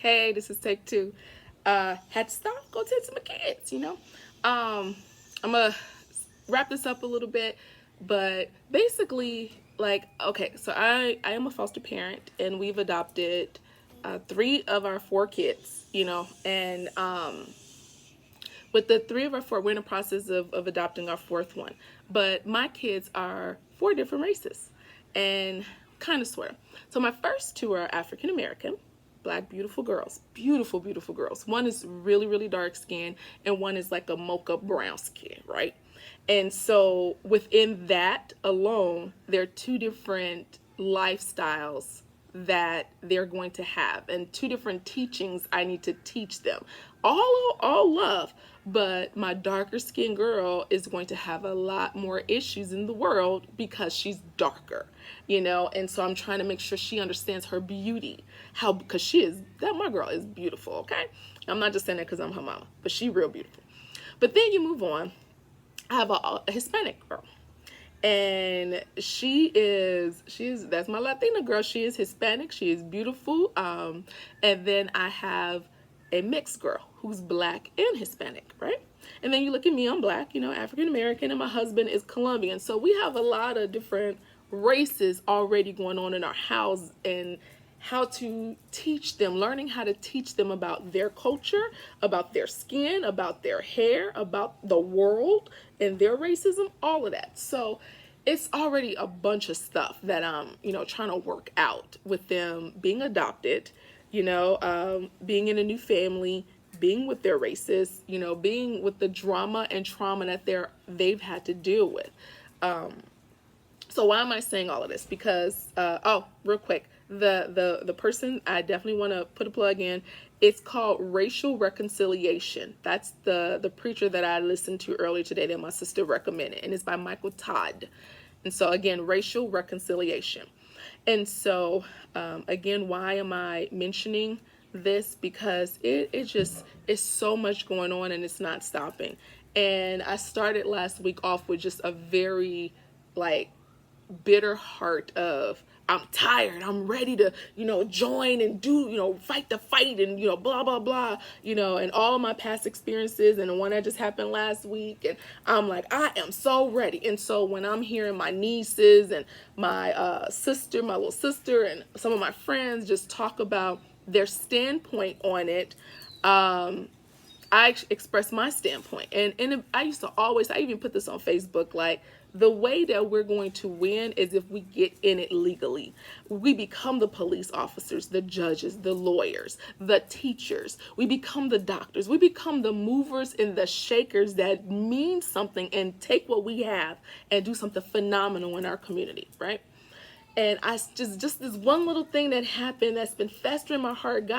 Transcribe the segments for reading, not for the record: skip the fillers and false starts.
Hey, this is take two. Had to stop, go tend to my kids, I'm gonna wrap this up a little bit, but basically, like, okay, so I am a foster parent, and we've adopted three of our four kids, and with the three of our four, we're in the process of adopting our fourth one. But my kids are four different races, and kind of sort of. So my first two are African American, black, beautiful girls, beautiful, beautiful girls. One is really, really dark skin, and one is like a mocha brown skin, right? And so within that alone, there are two different lifestyles that they're going to have, and two different teachings I need to teach them. All love, but my darker skinned girl is going to have a lot more issues in the world because she's darker, and so I'm trying to make sure she understands her beauty, how, because my girl is beautiful. Okay, I'm not just saying that because I'm her mama, but she real beautiful. But then you move on. I have a Hispanic girl, and she's that's my Latina girl. She is Hispanic. She is beautiful. And then I have a mixed girl who's black and Hispanic, right? And then you look at me, I'm black, African American, and my husband is Colombian. So we have a lot of different races already going on in our house, and how to teach them, learning how to teach them about their culture, about their skin, about their hair, about the world and their racism, all of that. So it's already a bunch of stuff that I'm, trying to work out with them being adopted, being in a new family, being with their races, being with the drama and trauma that they've had to deal with. So why am I saying all of this? Because real quick, the person I definitely want to put a plug in. It's called Racial Reconciliation. That's the preacher that I listened to earlier today that my sister recommended, and it's by Michael Todd. And so again, Racial Reconciliation. And so again, why am I mentioning this? Because it just is so much going on, and it's not stopping. And I started last week off with just a very bitter heart of, I'm tired, I'm ready to, join and do, fight the fight, and, blah, blah, blah, and all my past experiences, and the one that just happened last week. And I'm like, I am so ready. And so when I'm hearing my nieces and my sister, my little sister, and some of my friends just talk about their standpoint on it, I express my standpoint. And I even put this on Facebook, like, the way that we're going to win is if we get in it legally. We become the police officers, the judges, the lawyers, the teachers. We become the doctors. We become the movers and the shakers that mean something and take what we have and do something phenomenal in our community, right? And I just this one little thing that happened that's been festering in my heart.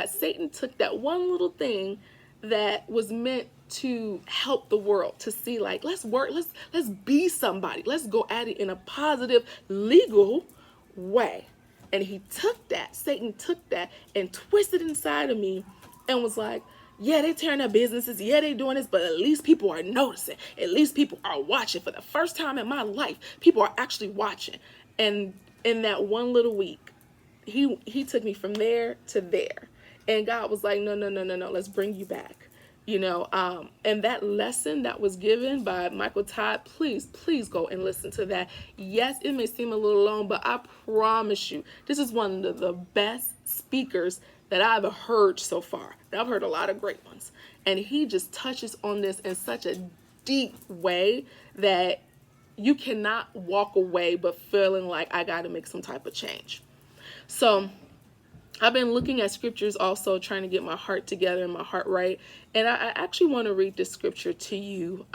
Satan took that one little thing that was meant to help the world, to see, like, let's work, let's be somebody, let's go at it in a positive, legal way. And Satan took that and twisted inside of me and was like, yeah, they tearing up businesses, yeah, they doing this, but at least people are noticing, at least people are watching. For the first time in my life, people are actually watching. And in that one little week, he took me from there to there. And God was like, no, let's bring you back. And that lesson that was given by Michael Todd, please go and listen to that. Yes, it may seem a little long, but I promise you, this is one of the best speakers that I've heard so far. I've heard a lot of great ones. And he just touches on this in such a deep way that you cannot walk away but feeling like, I got to make some type of change. So I've been looking at scriptures, also trying to get my heart together and my heart right. And I actually want to read this scripture to you.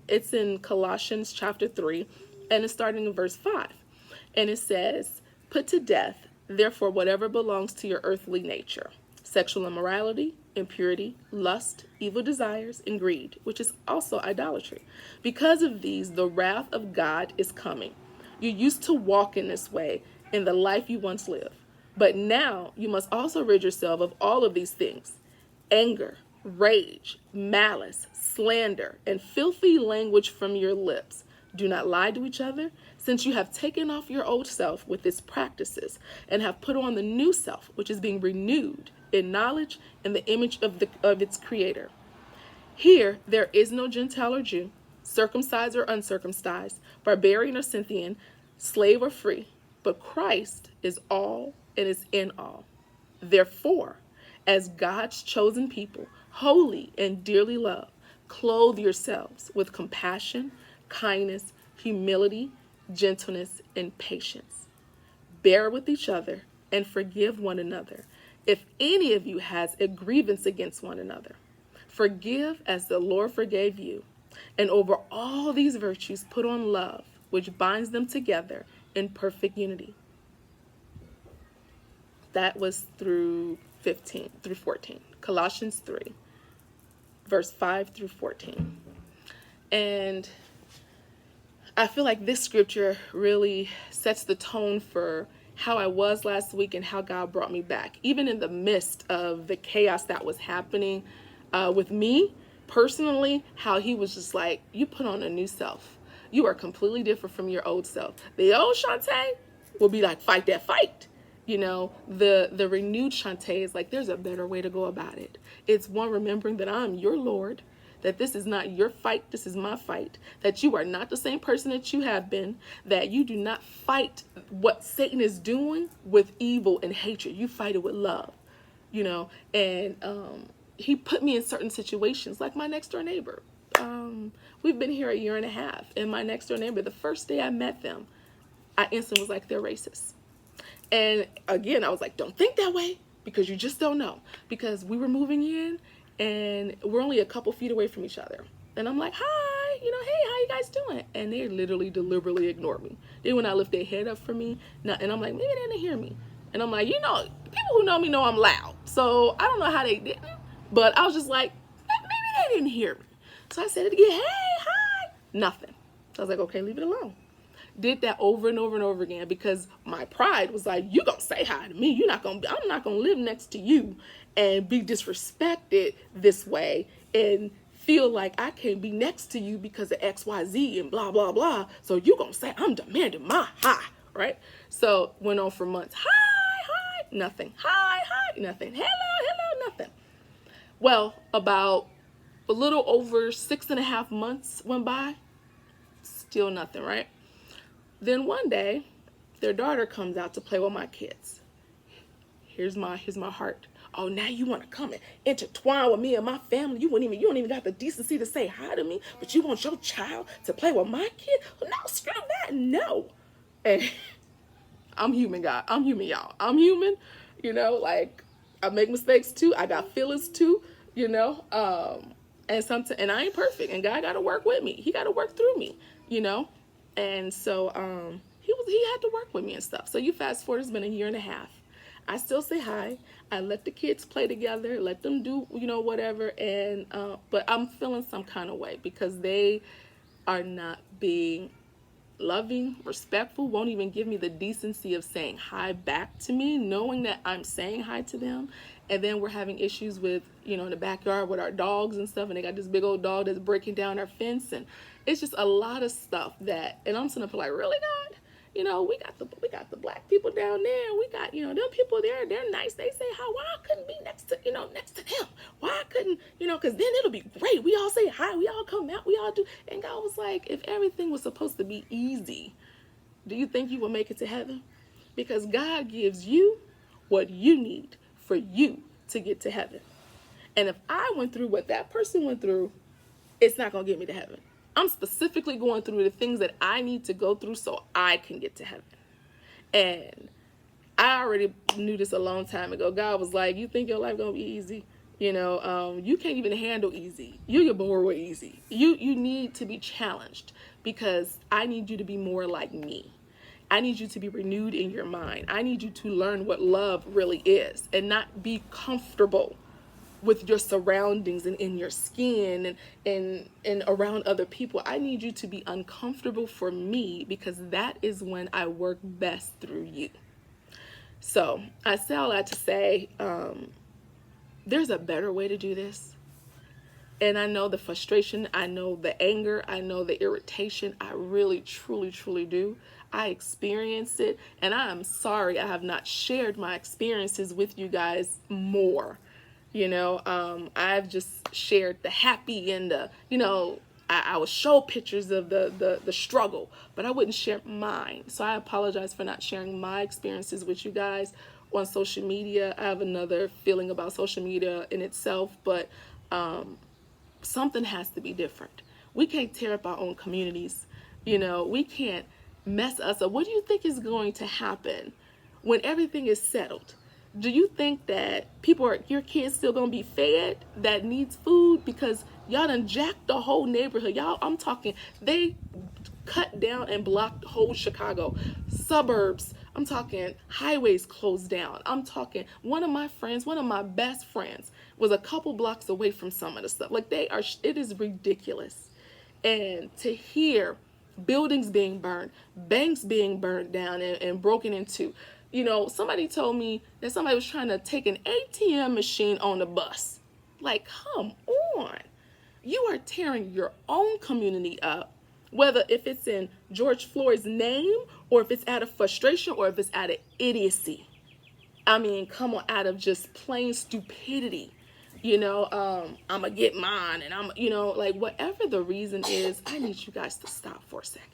It's in Colossians chapter 3, and it's starting in verse 5. And it says, put to death, therefore, whatever belongs to your earthly nature: sexual immorality, impurity, lust, evil desires, and greed, which is also idolatry. Because of these, the wrath of God is coming. You used to walk in this way in the life you once lived. But now you must also rid yourself of all of these things: anger, rage, malice, slander, and filthy language from your lips. Do not lie to each other, since you have taken off your old self with its practices and have put on the new self, which is being renewed in knowledge in the image of its creator. Here there is no Gentile or Jew, circumcised or uncircumcised, barbarian or Scythian, slave or free, but Christ is all and is in all. Therefore, as God's chosen people, holy and dearly loved, clothe yourselves with compassion, kindness, humility, gentleness, and patience. Bear with each other and forgive one another if any of you has a grievance against one another. Forgive as the Lord forgave you. And over all these virtues, put on love, which binds them together in perfect unity. That was through 14. Colossians 3, verse 5 through 14. And I feel like this scripture really sets the tone for how I was last week and how God brought me back. Even in the midst of the chaos that was happening with me personally, how he was just like, you put on a new self. You are completely different from your old self. The old Shantae will be like, fight that fight. You know, the renewed Shantae is like, there's a better way to go about it. It's one, remembering that I'm your Lord, that this is not your fight, this is my fight, that you are not the same person that you have been, that you do not fight what Satan is doing with evil and hatred. You fight it with love, you know, and he put me in certain situations, like my next door neighbor. We've been here a year and a half, and my next door neighbor, the first day I met them, I instantly was like, they're racist. And again, I was like, don't think that way, because you just don't know. Because we were moving in and we're only a couple feet away from each other. And I'm like, hi, you know, hey, how you guys doing? And they literally deliberately ignored me. Then when I lift their head up for me, and I'm like, maybe they didn't hear me. And I'm like, you know, people who know me know I'm loud. So I don't know how they didn't. But I was just like, maybe they didn't hear me. So I said it again, hey, hi, nothing. So I was like, okay, leave it alone. Did that over and over and over again, because my pride was like, you gonna say hi to me. I'm not gonna live next to you and be disrespected this way and feel like I can't be next to you because of XYZ and blah, blah, blah. So you gonna say I'm demanding my hi, right? So went on for months. Hi, nothing. Hi, nothing. Hello, nothing. Well, about a little over 6.5 months went by, still nothing, right? Then one day, their daughter comes out to play with my kids. Here's my heart. Oh, now you want to come and intertwine with me and my family? You don't even got the decency to say hi to me, but you want your child to play with my kid? Well, no, screw that, no. And I'm human, God. I'm human, y'all. I'm human. You know, like, I make mistakes too. I got feelings too. You know, and I ain't perfect, and God got to work with me. He got to work through me. You know. And so he had to work with me and stuff. So you fast forward, it's been a year and a half. I still say hi. I let the kids play together, let them do, you know, whatever. And but I'm feeling some kind of way because they are not being loving, respectful, won't even give me the decency of saying hi back to me, knowing that I'm saying hi to them. And then we're having issues with, you know, in the backyard with our dogs and stuff. And they got this big old dog that's breaking down our fence. And it's just a lot of stuff that, and I'm sitting up like, really, God? You know, we got the black people down there. We got, you know, them people there. They're nice. They say hi. Why I couldn't be next to them? Why I couldn't, you know, because then it'll be great. We all say hi. We all come out. We all do. And God was like, if everything was supposed to be easy, do you think you will make it to heaven? Because God gives you what you need for you to get to heaven. And if I went through what that person went through, it's not going to get me to heaven. I'm specifically going through the things that I need to go through so I can get to heaven. And I already knew this a long time ago. God was like, you think your life going to be easy? You know, you can't even handle easy. You're bored with easy. You need to be challenged because I need you to be more like me. I need you to be renewed in your mind. I need you to learn what love really is and not be comfortable with your surroundings and in your skin and around other people. I need you to be uncomfortable for me because that is when I work best through you. So I say all that to say, there's a better way to do this. And I know the frustration, I know the anger, I know the irritation. I really, truly, truly do. I experienced it, and I am sorry I have not shared my experiences with you guys more. I've just shared the happy and I would show pictures of the struggle, but I wouldn't share mine. So I apologize for not sharing my experiences with you guys on social media. I have another feeling about social media in itself, but something has to be different. We can't tear up our own communities. We can't mess us up. What do you think is going to happen when everything is settled? Do you think that your kids still gonna be fed that needs food? Because y'all done jacked the whole neighborhood. Y'all, I'm talking, they cut down and blocked whole Chicago. Suburbs, I'm talking highways closed down. I'm talking one of my best friends was a couple blocks away from some of the stuff. Like it is ridiculous. And to hear buildings being burned, banks being burned down and broken into. Somebody told me that somebody was trying to take an ATM machine on the bus. Like, come on. You are tearing your own community up, whether if it's in George Floyd's name or if it's out of frustration or if it's out of idiocy. I mean, come on, out of just plain stupidity. I'm going to get mine and like whatever the reason is, I need you guys to stop for a second.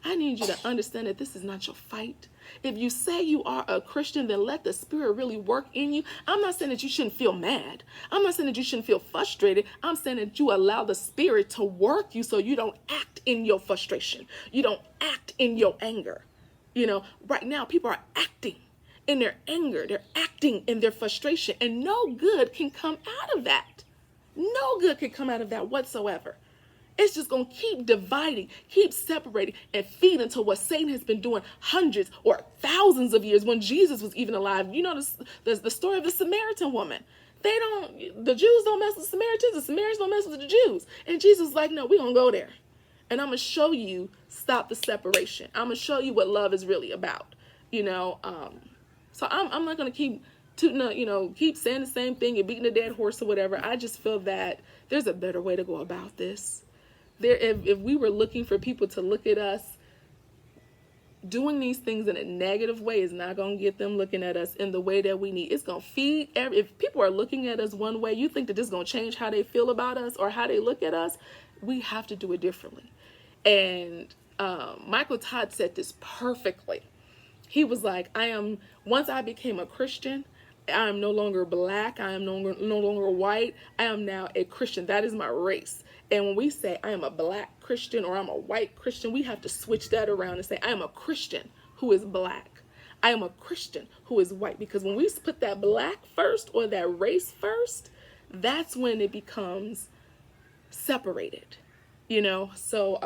I need you to understand that this is not your fight. If you say you are a Christian, then let the Spirit really work in you. I'm not saying that you shouldn't feel mad. I'm not saying that you shouldn't feel frustrated. I'm saying that you allow the Spirit to work you so you don't act in your frustration. You don't act in your anger. Right now people are acting in their anger. They're acting in their frustration, and no good can come out of that. No good can come out of that whatsoever. It's just going to keep dividing, keep separating, and feed into what Satan has been doing hundreds or thousands of years when Jesus was even alive. The story of the Samaritan woman. The Jews don't mess with Samaritans, the Samaritans don't mess with the Jews. And Jesus was like, no, we're going to go there. And I'm going to show you, stop the separation. I'm going to show you what love is really about. So I'm not going to keep keep saying the same thing and beating a dead horse or whatever. I just feel that there's a better way to go about this. If we were looking for people to look at us, doing these things in a negative way is not going to get them looking at us in the way that we need. It's going to feed if people are looking at us one way, you think that this is going to change how they feel about us or how they look at us. We have to do it differently. And Michael Todd said this perfectly. He was like, once I became a Christian, I am no longer black. I am no longer white. I am now a Christian. That is my race. And when we say I am a black Christian or I'm a white Christian, we have to switch that around and say I am a Christian who is black. I am a Christian who is white. Because when we put that black first or that race first, that's when it becomes separated. So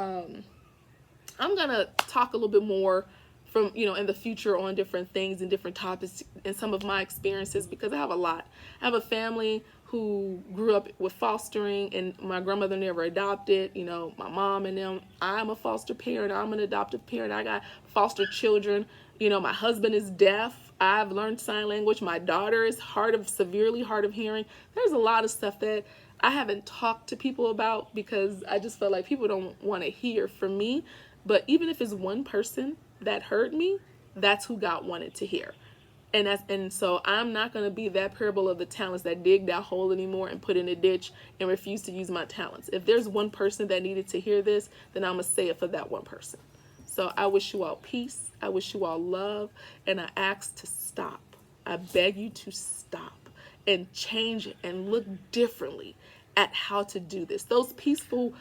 I'm going to talk a little bit more from, in the future on different things and different topics and some of my experiences, because I have a lot. I have a family who grew up with fostering, and my grandmother never adopted, my mom and them. I'm a foster parent. I'm an adoptive parent. I got foster children. My husband is deaf. I've learned sign language. My daughter is severely hard of hearing. There's a lot of stuff that I haven't talked to people about because I just felt like people don't want to hear from me. But even if it's one person that heard me, that's who God wanted to hear. And so I'm not going to be that parable of the talents that dig that hole anymore and put in a ditch and refuse to use my talents. If there's one person that needed to hear this, then I'm going to say it for that one person. So I wish you all peace. I wish you all love. And I ask to stop. I beg you to stop and change it and look differently at how to do this. Those peaceful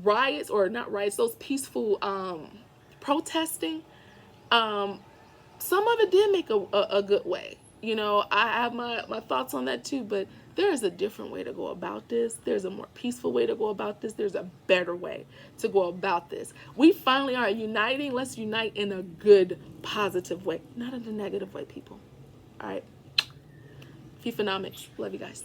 riots, or not riots, those peaceful protesting, some of it did make a good way. I have my thoughts on that too, but there is a different way to go about this. There's a more peaceful way to go about this. There's a better way to go about this. We finally are uniting. Let's unite in a good, positive way, not in a negative way, people. All right. Fifanomics. Love you guys.